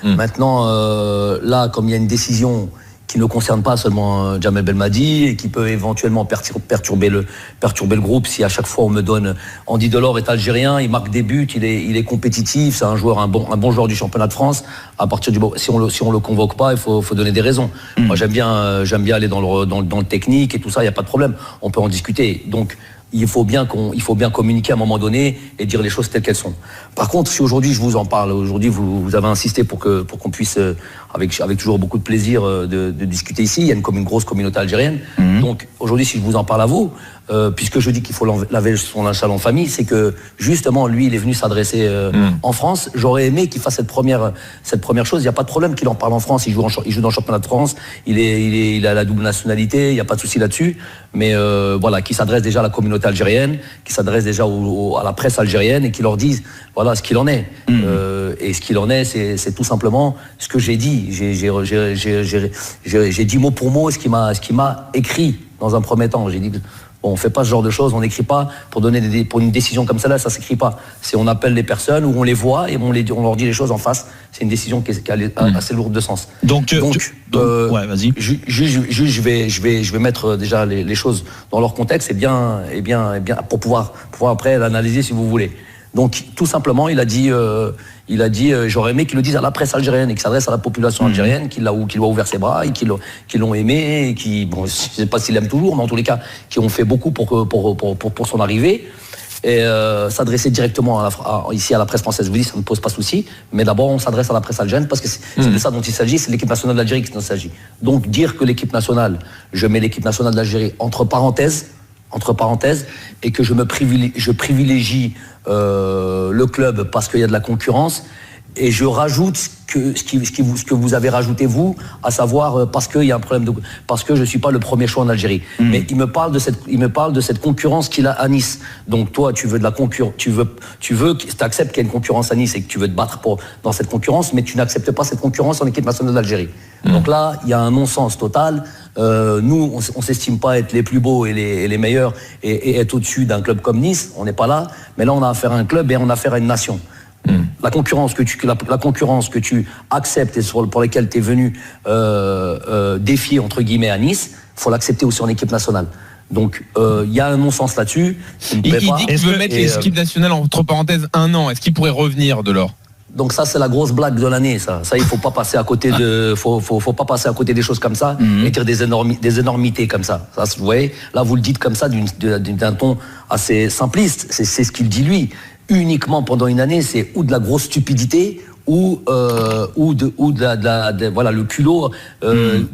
Maintenant, là, comme il y a une décision qui ne concerne pas seulement Djamel Belmadi et qui peut éventuellement perturber le groupe si à chaque fois on me donne Andy Delors est algérien, il marque des buts, il est compétitif, c'est un bon joueur du championnat de France. À partir du si on le convoque pas, il faut donner des raisons. Moi j'aime bien aller dans le technique et tout ça, il y a pas de problème, on peut en discuter. Donc il faut bien communiquer à un moment donné et dire les choses telles qu'elles sont. Par contre, si aujourd'hui je vous en parle, aujourd'hui vous avez insisté pour qu'on puisse, avec toujours beaucoup de plaisir, de discuter ici. Il y a une grosse communauté algérienne. Donc aujourd'hui, si je vous en parle à vous, puisque je dis qu'il faut laver son linge sale en famille, c'est que justement lui, il est venu s'adresser en France. J'aurais aimé qu'il fasse cette première chose. Il n'y a pas de problème qu'il en parle en France. Il joue dans le championnat de France. Il a la double nationalité. Il n'y a pas de souci là-dessus. Mais voilà, qu'il s'adresse déjà à la communauté algérienne, qu'il s'adresse déjà à la presse algérienne et qu'il leur dise voilà ce qu'il en est. Et ce qu'il en est, c'est tout simplement ce que j'ai dit. J'ai dit mot pour mot ce qui m'a écrit dans un premier temps. J'ai dit bon, on fait pas ce genre de choses, on n'écrit pas pour une décision comme celle-là, ça s'écrit pas. C'est on appelle les personnes ou on les voit et on leur dit les choses en face. C'est une décision qui est assez lourde de sens. Donc ouais, vas-y. Je vais mettre déjà les choses dans leur contexte et bien pour pouvoir après l'analyser si vous voulez. Donc tout simplement, il a dit j'aurais aimé qu'il le dise à la presse algérienne et qu'il s'adresse à la population algérienne, qu'il a ouvert ses bras et qui l'ont aimé et qui, bon, je sais pas s'il l'aime toujours, mais en tous les cas, qui ont fait beaucoup pour son arrivée. Et s'adresser directement ici à la presse française, je vous dis, ça ne pose pas de souci, mais d'abord on s'adresse à la presse algérienne parce que c'est de ça dont il s'agit, c'est l'équipe nationale d'Algérie qu'il s'agit. Donc dire que l'équipe nationale, je mets l'équipe nationale d'Algérie entre parenthèses, et que je privilégie le club parce qu'il y a de la concurrence, et je rajoute ce que vous avez rajouté vous, à savoir parce qu'il y a un problème parce que je suis pas le premier choix en Algérie. Mais il me parle de cette concurrence qu'il a à Nice. Donc toi, tu veux de la concurrence, tu acceptes qu'il y a une concurrence à Nice et que tu veux te battre dans cette concurrence, mais tu n'acceptes pas cette concurrence en équipe nationale d'Algérie. Donc là, il y a un non-sens total. Nous, on s'estime pas être les plus beaux et les meilleurs et être au-dessus d'un club comme Nice. On n'est pas là. Mais là, on a affaire à un club et on a affaire à une nation. La concurrence que tu acceptes et pour laquelle tu es venu défier entre guillemets à Nice, faut l'accepter aussi en équipe nationale. Donc il y a un non-sens là-dessus. Il dit qu'il veut mettre l'équipe nationale entre parenthèses 1 an. Est-ce qu'il pourrait revenir Delors ? Donc ça c'est la grosse blague de l'année, ça il faut pas passer à côté faut pas passer à côté des choses comme ça et dire des énormités comme ça. Ça vous voyez, là vous le dites comme ça d'un ton assez simpliste, c'est ce qu'il dit lui. Uniquement pendant une année, c'est ou de la grosse stupidité ou voilà le culot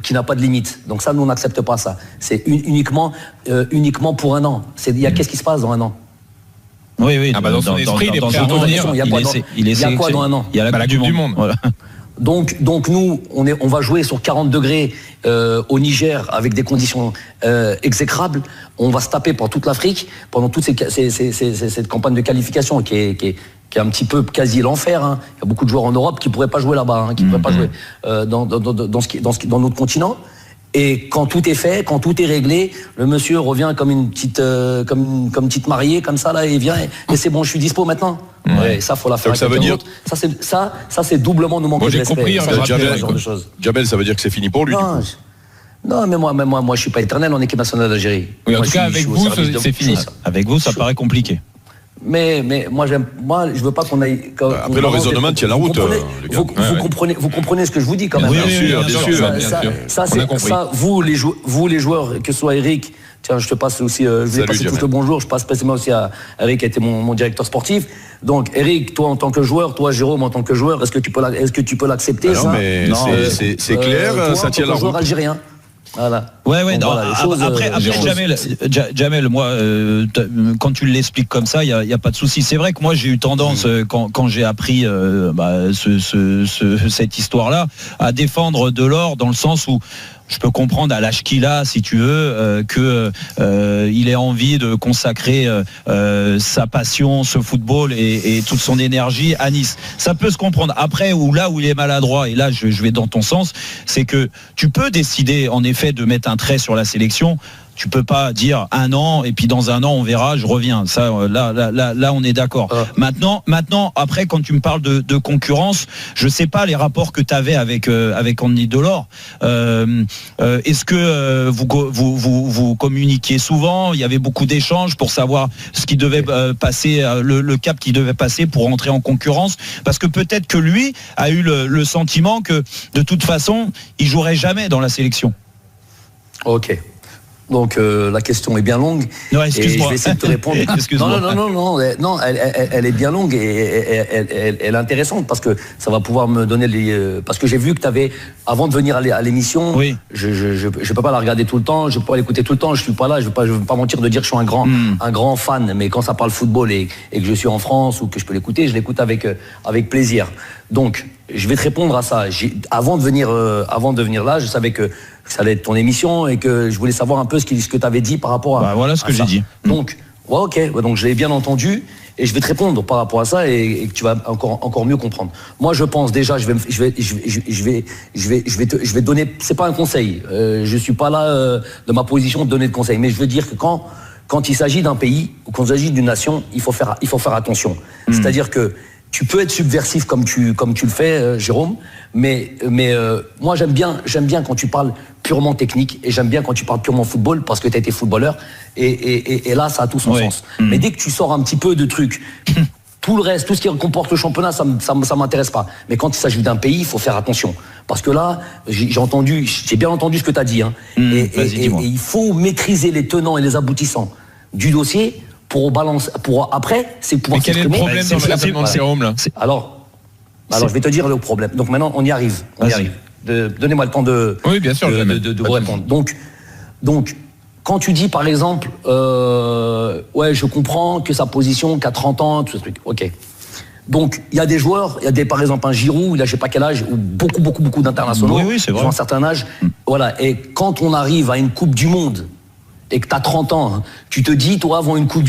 qui n'a pas de limite. Donc ça nous on n'accepte pas ça. C'est uniquement pour un an. Qu'est-ce qui se passe dans un an? Oui. Dans son esprit, il est prêt à revenir. Il y a quoi dans un an? Il y a la Coupe du Monde. Voilà. Donc nous, on va jouer sur 40 degrés au Niger avec des conditions exécrables. On va se taper pour toute l'Afrique pendant toute cette campagne de qualification qui est un petit peu quasi l'enfer. Hein. Il y a beaucoup de joueurs en Europe qui pourraient pas jouer là-bas, qui pourraient pas jouer dans notre continent. Et quand tout est fait, quand tout est réglé, le monsieur revient comme une petite petite mariée comme ça là, et vient et c'est bon, je suis dispo maintenant. Ouais, ça faut la faire. Donc ça veut dire ça c'est doublement nous manquer de respect. Moi j'ai compris. Djamel, ça veut dire que c'est fini pour lui. Non, mais moi, je suis pas éternel en équipe nationale d'Algérie. Oui, en tout cas, avec vous, c'est fini. Avec vous, ça paraît compliqué. Mais moi, je veux pas qu'on aille. Après le raisonnement tient la route. Vous comprenez ce que je vous dis quand même. Bien sûr. Ça, vous les joueurs, que ce soit Eric. Tiens, je te passe aussi. Je vais passer tout le bonjour. Je passe spécialement aussi à Eric, qui a été mon directeur sportif. Donc, Eric, toi en tant que joueur, toi Jérôme en tant que joueur, est-ce que tu peux l'accepter ça? Non, c'est clair. Ça tient la route. Joueur algérien. Voilà. Ouais. Donc, voilà, après Djamel, moi, quand tu l'expliques comme ça, il y a pas de souci. C'est vrai que moi, j'ai eu tendance, quand j'ai appris cette histoire-là, à défendre Delors dans le sens où je peux comprendre à l'âge qu'il a, si tu veux, que il ait envie de consacrer sa passion, ce football et toute son énergie à Nice. Ça peut se comprendre. Après, là où il est maladroit, et là je vais dans ton sens, c'est que tu peux décider en effet de mettre un trait sur la sélection. Tu peux pas dire 1 an et puis dans 1 an on verra, je reviens. Ça, là, on est d'accord. Maintenant, après, quand tu me parles de concurrence, je sais pas les rapports que tu avais avec Andy Delors. Est-ce que vous communiquiez souvent? Il y avait beaucoup d'échanges pour savoir ce qui devait passer, le cap qui devait passer pour entrer en concurrence, parce que peut-être que lui a eu le sentiment que de toute façon il jouerait jamais dans la sélection. Ok. Donc la question est bien longue. Non, excuse-moi. Et je vais essayer de te répondre. Non, elle est bien longue et elle est intéressante parce que ça va pouvoir me donner parce que j'ai vu que tu avais, avant de venir à l'émission, oui. Je peux pas la regarder tout le temps, je peux pas l'écouter tout le temps, je suis pas là, je veux pas mentir de dire que je suis un grand fan, mais quand ça parle football et que je suis en France ou que je peux l'écouter, je l'écoute avec plaisir. Donc je vais te répondre à ça. Avant de venir là, je savais que ça allait être ton émission et que je voulais savoir un peu ce que tu avais dit par rapport à voilà ce que j'ai dit. Donc, donc je l'ai bien entendu et je vais te répondre par rapport à ça et que tu vas encore mieux comprendre. Moi, je pense déjà, je vais te donner, c'est pas un conseil. Je suis pas là de ma position de donner de conseils, mais je veux dire que quand il s'agit d'un pays ou quand il s'agit d'une nation, il faut faire attention. C'est-à-dire que tu peux être subversif comme tu le fais, Jérôme, mais moi j'aime bien quand tu parles purement technique et j'aime bien quand tu parles purement football parce que tu as été footballeur et là ça a tout son sens. Mais dès que tu sors un petit peu de trucs, tout le reste, tout ce qui comporte le championnat, ça m'intéresse pas. Mais quand il s'agit d'un pays, il faut faire attention. Parce que là, j'ai bien entendu ce que tu as dit. Et il faut maîtriser les tenants et les aboutissants du dossier pour après, c'est pouvoir s'exprimer. Mais quel est le problème dans le raisonnement de Jérôme là? Alors, je vais te dire le problème. Donc maintenant, on y arrive. Donnez-moi le temps de vous répondre. Donc, quand tu dis par exemple, je comprends que sa position, qu'à 30 ans, tout ce truc, ok. Donc, il y a des joueurs, par exemple un Giroud, il a je sais pas quel âge, ou beaucoup d'internationaux, c'est vrai. Ils ont un certain âge. Voilà. Et quand on arrive à une Coupe du Monde, et que tu as 30 ans, tu te dis, toi, avant une Coupe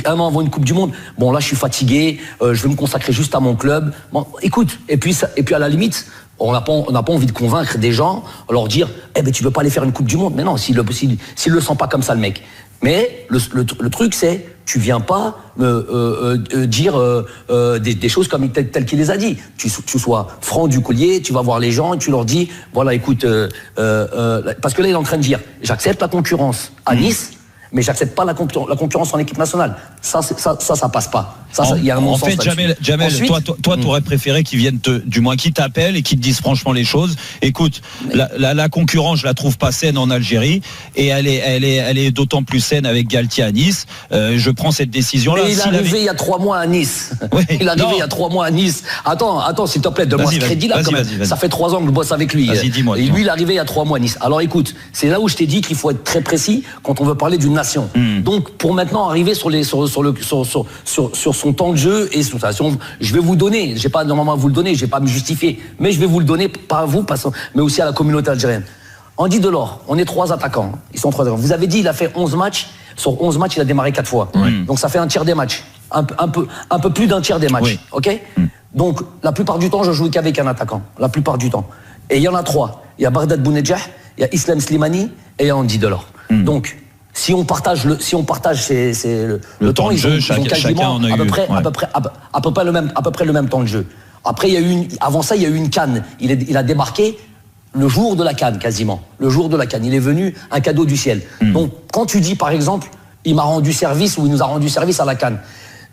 du Monde, bon, là, je suis fatigué, je vais me consacrer juste à mon club. Bon, écoute, et puis à la limite, on n'a pas envie de convaincre des gens, leur dire, tu veux pas aller faire une Coupe du Monde. Mais non, s'il le sent pas comme ça, le mec. Mais le truc, c'est, tu viens pas me dire des choses comme telles qu'il les a dit. Tu sois franc du collier, tu vas voir les gens et tu leur dis, voilà, écoute, parce que là, il est en train de dire, j'accepte la concurrence à Nice, mais j'accepte pas la concurrence en équipe nationale. Ça passe pas. Il y a un en fait, Jamel, ensuite, toi, t'aurais préféré qu'ils viennent du moins qu'ils t'appellent et qu'ils te disent franchement les choses. Écoute, la concurrence, je la trouve pas saine en Algérie et elle est d'autant plus saine avec Galtier à Nice. Je prends cette décision-là. Mais il est arrivé il y a 3 mois à Nice. Oui, il est arrivé il y a 3 mois à Nice. Attends, s'il te plaît, donne-moi ce crédit-là. Vas-y. Ça fait 3 ans que je bosse avec lui. Vas-y, dis-moi. Et lui, il est arrivé il y a 3 mois à Nice. Alors écoute, c'est là où je t'ai dit qu'il faut être très précis quand on veut parler d'une nation. Donc, pour maintenant arriver sur son temps de jeu et sur ça, je vais vous donner, j'ai pas normalement à vous le donner, je vais pas me justifier, mais je vais vous le donner, pas à vous, mais aussi à la communauté algérienne. Andy Delors, on est 3 attaquants, ils sont 3 attaquants. Vous avez dit, il a fait 11 matchs, sur 11 matchs, il a démarré 4 fois. Donc ça fait un tiers des matchs, un peu plus d'un tiers des matchs, ok. Donc la plupart du temps, je joue qu'avec un attaquant, la plupart du temps. Et il y en a 3, il y a Bardad Bounedjah, il y a Islam Slimani et il y a Andy Delors. Donc si on partage le temps, ils ont quasiment à peu près le même temps de jeu. Après, avant ça, il y a eu une CAN. Il a débarqué le jour de la CAN, quasiment. Le jour de la CAN. Il est venu un cadeau du ciel. Donc, quand tu dis, par exemple, il m'a rendu service ou il nous a rendu service à la CAN,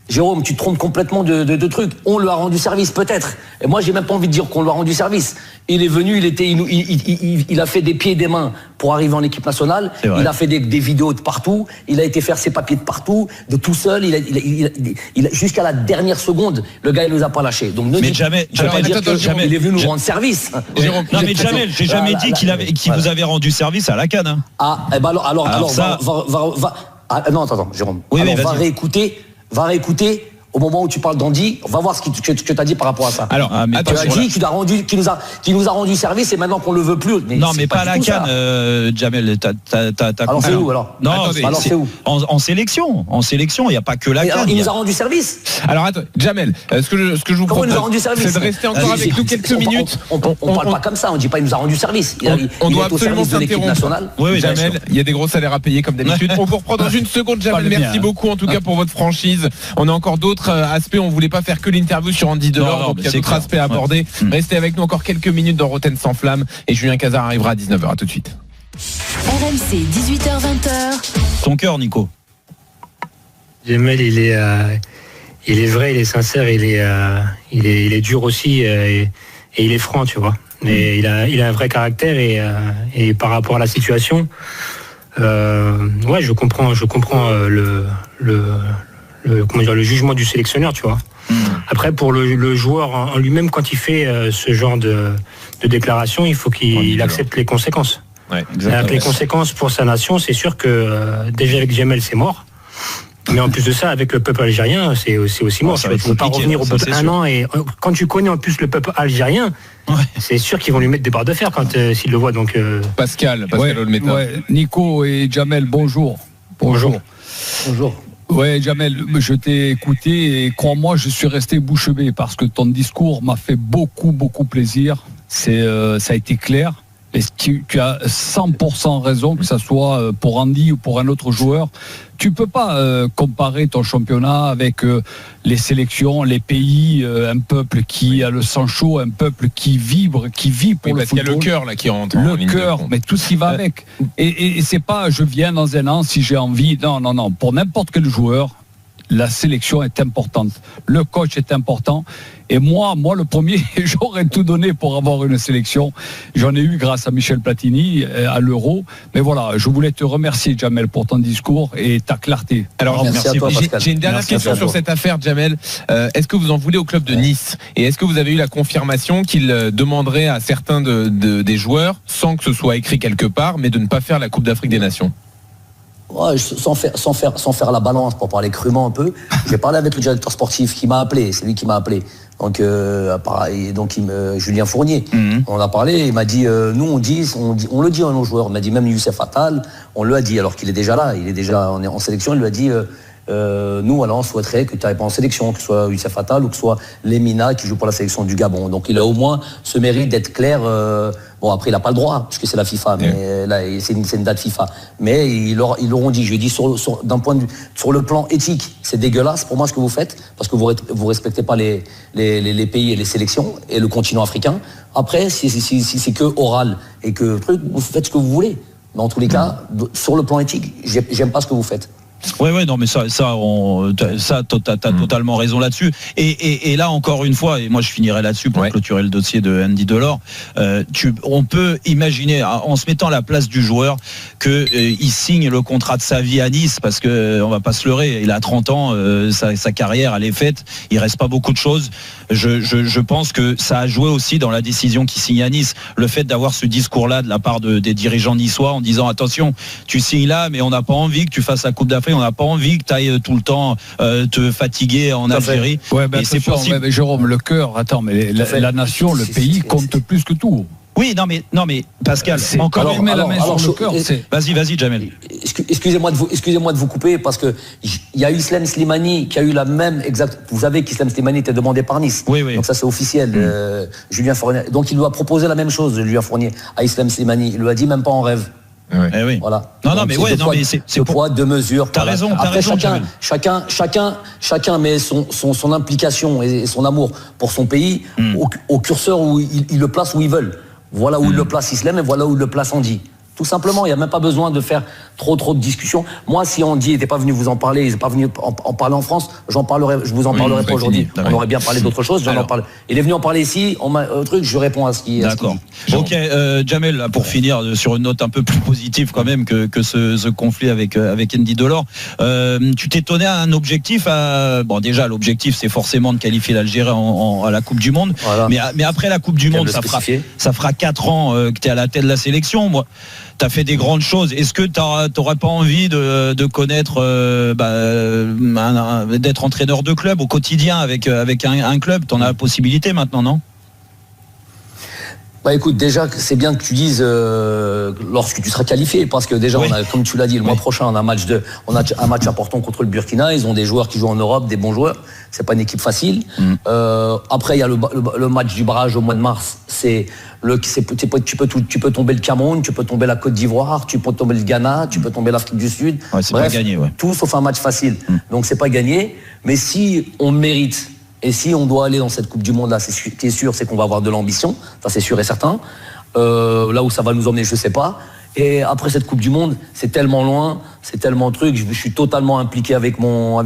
Jérôme, tu te trompes complètement de trucs. On lui a rendu service, peut-être. Et moi, j'ai même pas envie de dire qu'on lui a rendu service. Il est venu, il a fait des pieds et des mains pour arriver en équipe nationale. Il a fait des vidéos de partout. Il a été faire ses papiers de partout, de tout seul. Jusqu'à la dernière seconde, le gars, il nous a pas lâchés. Donc, ne jamais dire qu'il est venu nous rendre service. Jérôme, non, mais Jamel, j'ai jamais dit qu'il vous avait rendu service à la CAN. Hein. Ah, eh ben alors ça... non, attends, Jérôme. Va réécouter Au moment où tu parles d'Andy, on va voir ce que tu as dit par rapport à ça. Alors, tu as dit qu'il nous a rendu service et maintenant qu'on le veut plus. Mais non, mais pas à la CAN, Jamel. Alors c'est où alors? Non, alors c'est où? En sélection. En sélection, il n'y a pas que la CAN. Il nous a rendu service. Alors attends, Jamel, ce que je vous propose, c'est de rester encore avec nous quelques minutes. On parle pas comme ça. On dit pas il nous a rendu service. On doit absolument s'interrompre. Oui, Jamel, il y a des gros salaires à payer comme d'habitude. On vous reprend dans une seconde, Jamel. Merci beaucoup en tout cas pour votre franchise. On a encore d'autres aspects. On voulait pas faire que l'interview sur Andy Delors, donc il y a d'autres aspects à aborder. Restez avec nous encore quelques minutes dans Roten sans flamme et Julien Cazard arrivera à 19h. À tout de suite. RMC 18h20. Ton cœur, Nico. Jamel, il est vrai, il est sincère, il est dur aussi et il est franc, tu vois. Et il a un vrai caractère et par rapport à la situation, ouais, je comprends le jugement du sélectionneur, tu vois. Après, pour le joueur en lui-même, quand il fait ce genre de déclaration, il faut qu'il accepte les conséquences. Ouais, les conséquences pour sa nation, c'est sûr que déjà avec Jamel, c'est mort. Mais en plus de ça, avec le peuple algérien, c'est aussi mort. Ça va être tu ne peux pas revenir au bout d'un an. Et quand tu connais en plus le peuple algérien, c'est sûr qu'ils vont lui mettre des barres de fer s'ils le voient. Donc, Pascal Olmeta. Ouais. Nico et Jamel, bonjour. Bonjour. Ouais, Jamel, je t'ai écouté et crois-moi, je suis resté bouche bée parce que ton discours m'a fait beaucoup plaisir. Ça a été clair. Et tu as 100% raison, que ça soit pour Andy ou pour un autre joueur. Tu peux pas comparer ton championnat avec les sélections, les pays, un peuple qui a le sang chaud, un peuple qui vibre, qui vit pour le football. Il y a le cœur là qui rentre. Le cœur, mais tout ce qui va avec. Et c'est pas je viens dans un an si j'ai envie. Non. Pour n'importe quel joueur, la sélection est importante. Le coach est important. Et moi, le premier, j'aurais tout donné pour avoir une sélection. J'en ai eu grâce à Michel Platini à l'Euro. Mais voilà, je voulais te remercier, Jamel, pour ton discours et ta clarté. Alors, j'ai une dernière question sur cette affaire, Jamel. Est-ce que vous en voulez au club de Nice? Et est-ce que vous avez eu la confirmation qu'il demanderait à certains des joueurs, sans que ce soit écrit quelque part, mais de ne pas faire la Coupe d'Afrique des Nations? Ouais, sans faire la balance, pour parler crûment un peu, j'ai parlé avec le directeur sportif qui m'a appelé, c'est lui qui m'a appelé. Donc Julien Fournier. On a parlé, il m'a dit nous on le dit à nos joueurs, on m'a dit même Youssef Attal, on le a dit alors qu'il est déjà là, il est déjà en sélection, il lui a dit nous alors on souhaiterait que tu n'ailles pas en sélection, que ce soit Youssef Attal ou que ce soit Lemina qui joue pour la sélection du Gabon. Donc il a au moins ce mérite d'être clair. Bon après il n'a pas le droit puisque c'est la FIFA, mais là c'est une date FIFA. Mais ils l'auront dit. Je lui ai dit sur le plan éthique, c'est dégueulasse pour moi ce que vous faites parce que vous respectez pas les pays et les sélections et le continent africain. Après si c'est que oral et que truc, vous faites ce que vous voulez. Mais en tous les cas, sur le plan éthique, j'aime pas ce que vous faites. Ouais, non, mais ça, t'as totalement raison là-dessus. Et là, encore une fois, et moi je finirai là-dessus pour clôturer le dossier de Andy Delors. On peut imaginer, en se mettant à la place du joueur, qu'il signe le contrat de sa vie à Nice, parce que on va pas se leurrer, il a 30 ans, sa carrière elle est faite, il reste pas beaucoup de choses. Je pense que ça a joué aussi dans la décision qu'il signe à Nice, le fait d'avoir ce discours-là de la part des dirigeants niçois en disant attention, tu signes là, mais on n'a pas envie que tu fasses la Coupe d'Afrique. On n'a pas envie que tu ailles tout le temps te fatiguer en Algérie. Ouais, et c'est possible. Mais Jérôme, le cœur, la nation, le pays compte plus que tout. Oui, non mais Pascal, c'est encore une la main sur le cœur. Vas-y, Jamel. Excusez-moi de vous couper parce que il y a eu Islam Slimani qui a eu la même exact. Vous savez qu'Islam Slimani était demandé par Nice. Oui. Donc ça c'est officiel. Julien Fournier. Donc il doit proposer la même chose, Julien Fournier, à Islam Slimani. Il lui a dit même pas en rêve. Oui. Voilà. Non, mais c'est poids, deux mesures. T'as raison. Après, chacun met son implication et son amour pour son pays au curseur où il le place où ils veulent. Voilà où il le place Islam et voilà où il le place Andy. Tout simplement, il n'y a même pas besoin de faire trop de discussions. Moi, si Andy n'était pas venu vous en parler, il n'est pas venu en parler en France, je vous en parlerai pas aujourd'hui. On aurait bien parlé d'autre chose, j'en parle. Il est venu en parler ici, je réponds à ce qui est. D'accord. Ok, Jamel, là, pour finir sur une note un peu plus positive quand même que ce conflit avec Andy Delors. Tu t'étonnais à un objectif. Bon, déjà, l'objectif, c'est forcément de qualifier l'Algérie à la Coupe du Monde. Voilà. Mais après la Coupe du Monde, ça fera 4 ans que tu es à la tête de la sélection. Moi, t'as fait des grandes choses. Est-ce que t'aurais pas envie de connaître, d'être entraîneur de club au quotidien avec un club? T'en as la possibilité maintenant, non? Bah écoute, déjà c'est bien que tu dises lorsque tu seras qualifié, parce que déjà on a, comme tu l'as dit, le mois prochain on a un match important contre le Burkina. Ils ont des joueurs qui jouent en Europe, des bons joueurs. C'est pas une équipe facile. Après il y a le match du barrage au mois de mars. Tu peux tomber le Cameroun, tu peux tomber la Côte d'Ivoire, tu peux tomber le Ghana, tu peux tomber l'Afrique du Sud. C'est bref, pas gagné, tout sauf un match facile. Donc c'est pas gagné. Mais si on mérite. Et si on doit aller dans cette Coupe du Monde là, ce qui est sûr, c'est qu'on va avoir de l'ambition, ça c'est sûr et certain. Là où ça va nous emmener, je sais pas. Et après cette Coupe du Monde, c'est tellement loin, c'est tellement truc. Je suis totalement impliqué avec mon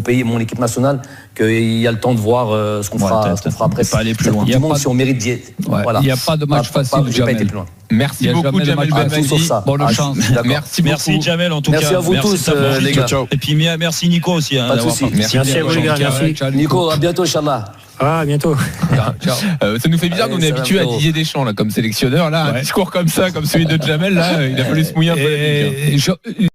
pays, mon équipe nationale, qu'il y a le temps de voir ce qu'on fera après. Pas aller plus loin. Si on mérite d'y être. Il n'y a pas de match facile. J'ai pas été plus loin. Merci beaucoup, Jamel Belmadi. Bonne chance. Merci, Jamel, en tout cas. Merci à vous tous, les gars. Et puis merci, Nico, aussi. Pas de soucis. Merci à vous, les gars. Merci. Nico, à bientôt, Inch'Allah. À bientôt. Ciao. Ça nous fait bizarre, nous on est habitué à Didier Deschamps là, comme sélectionneur. Là, un discours comme ça, comme celui de Jamel, là, il a fallu se mouiller un peu.